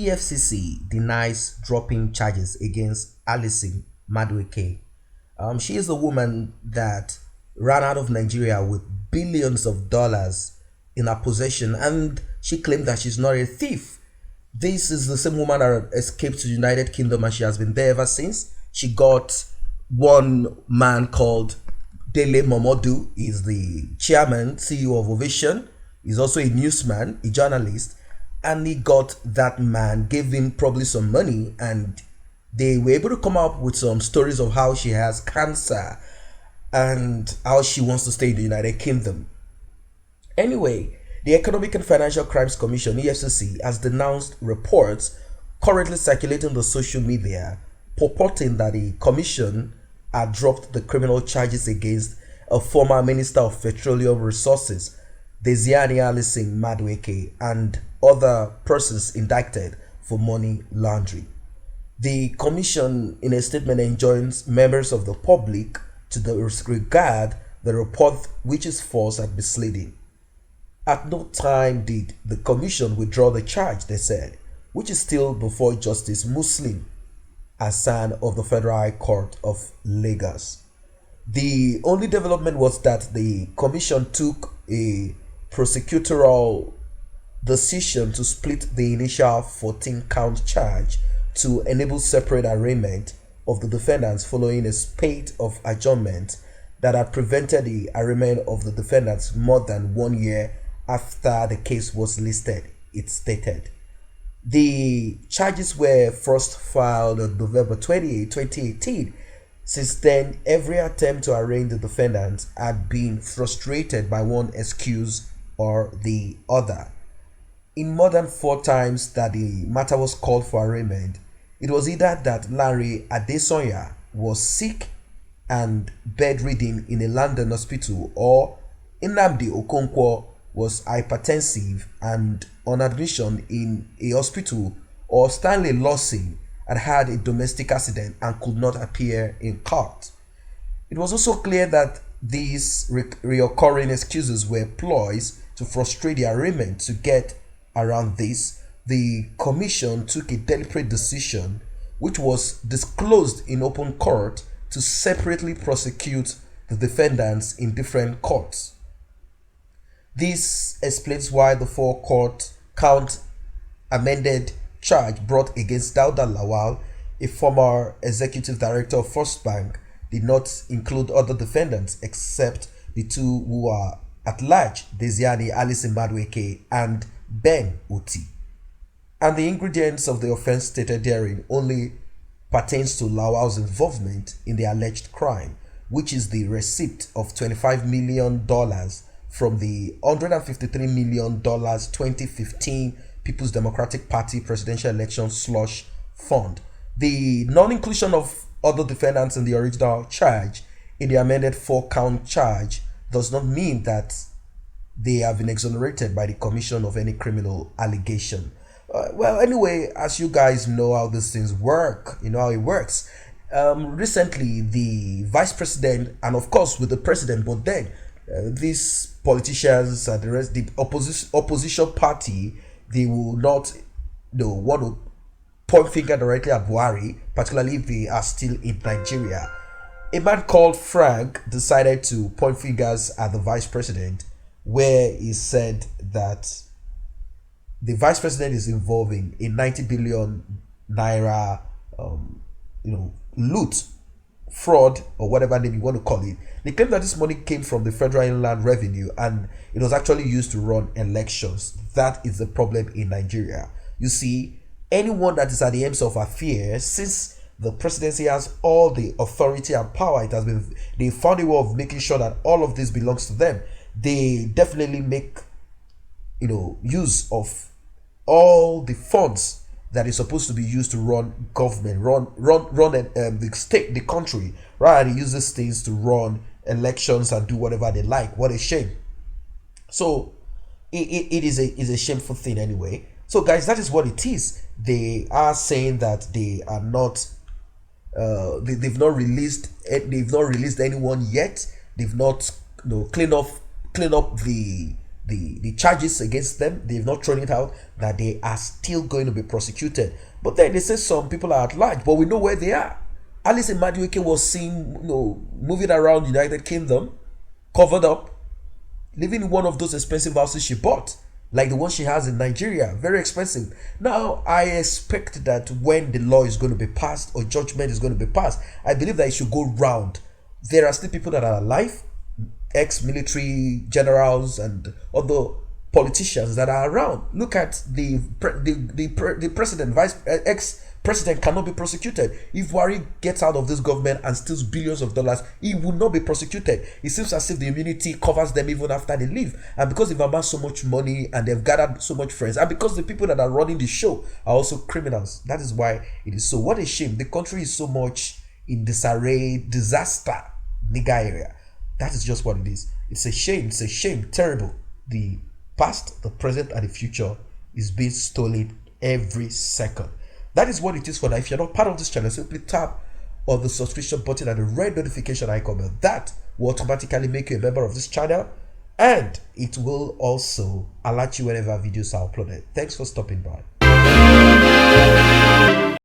EFCC denies dropping charges against Alison Madueke. She is the woman that ran out of Nigeria with billions of dollars in her possession, and she claimed that she's not a thief. This is the same woman that escaped to the United Kingdom, and she has been there ever since. She got one man called Dele Momodu. He's the chairman, CEO of Ovation. He's also a newsman, a journalist, and he got that man, gave him probably some money, and they were able to come up with some stories of how she has cancer and how she wants to stay in the United Kingdom. Anyway, the Economic and Financial Crimes Commission, EFCC, has denounced reports currently circulating on the social media purporting that the commission had dropped the criminal charges against a former Minister of Petroleum Resources, Dieziani Alison Madueke, and other persons indicted for money laundering. The commission, in a statement, enjoins members of the public to disregard the report, which is false and misleading. At no time did the commission withdraw the charge, they said, which is still before Justice Muslim Hassan of the Federal High Court of Lagos. The only development was that the commission took a prosecutorial decision to split the initial 14-count charge to enable separate arraignment of the defendants following a spate of adjournments that had prevented the arraignment of the defendants more than 1 year after the case was listed, it stated. The charges were first filed on November 28, 2018. Since then, every attempt to arraign the defendants had been frustrated by one excuse or the other. In more than 4 times that the matter was called for arraignment, it was either that Larry Adesanya was sick and bedridden in a London hospital, or Nnamdi Okonkwo was hypertensive and on admission in a hospital, or Stanley Lawson had had a domestic accident and could not appear in court. It was also clear that these reoccurring excuses were ploys to frustrate the arraignment. To get around this, the commission took a deliberate decision, which was disclosed in open court, to separately prosecute the defendants in different courts. This explains why the 4-count amended charge brought against Dauda Lawal, a former executive director of First Bank, did not include other defendants except the 2 who are at large, Dieziani Alison Madueke and Ben Oti. And the ingredients of the offense stated therein only pertains to Lawal's involvement in the alleged crime, which is the receipt of $25 million from the $153 million 2015 People's Democratic Party presidential election slush fund. The non-inclusion of other defendants in the original charge in the amended 4-count charge does not mean that they have been exonerated by the commission of any criminal allegation. Well, anyway, as you guys know how these things work, you know how it works. Recently, the vice president, and of course with the president, but then these politicians and the rest, the opposition party, they will not want to point finger directly at Buhari, particularly if they are still in Nigeria. A man called Frank decided to point fingers at the vice president, where he said that the vice president is involving a 90 billion naira loot, fraud, or whatever name you want to call it. They claim that this money came from the Federal Inland Revenue and it was actually used to run elections. That is the problem in Nigeria. You see, anyone that is at the ends of affairs, since the presidency has all the authority and power, they found a way of making sure that all of this belongs to them. They definitely make use of all the funds that is supposed to be used to run government, run the state, the country, right? They use these things to run elections and do whatever they like. What a shame. So it is a shameful thing anyway. So guys, that is what it is. They are saying that they are not they've not released anyone yet. They've not clean up the the charges against them, they've not thrown it out, that they are still going to be prosecuted. But then they say some people are at large, but we know where they are. Alice Madueke was seen, moving around the United Kingdom, covered up, living in one of those expensive houses she bought, like the one she has in Nigeria, very expensive. Now, I expect that when the law is going to be passed or judgment is going to be passed, I believe that it should go round. There are still people that are alive, ex-military generals and other politicians that are around. Look at the president, ex-president cannot be prosecuted. If Buhari gets out of this government and steals billions of dollars, he will not be prosecuted. It seems as if the immunity covers them even after they leave. And because they've amassed so much money and they've gathered so much friends, and because the people that are running the show are also criminals, that is why it is so. What a shame. The country is so much in disarray, disaster, nigga area. That is just what it is. It's a shame. It's a shame. Terrible. The past, the present, and the future is being stolen every second. That is what it is for now. If you're not part of this channel, simply tap on the subscription button and the red notification icon. That will automatically make you a member of this channel, and it will also alert you whenever videos are uploaded. Thanks for stopping by.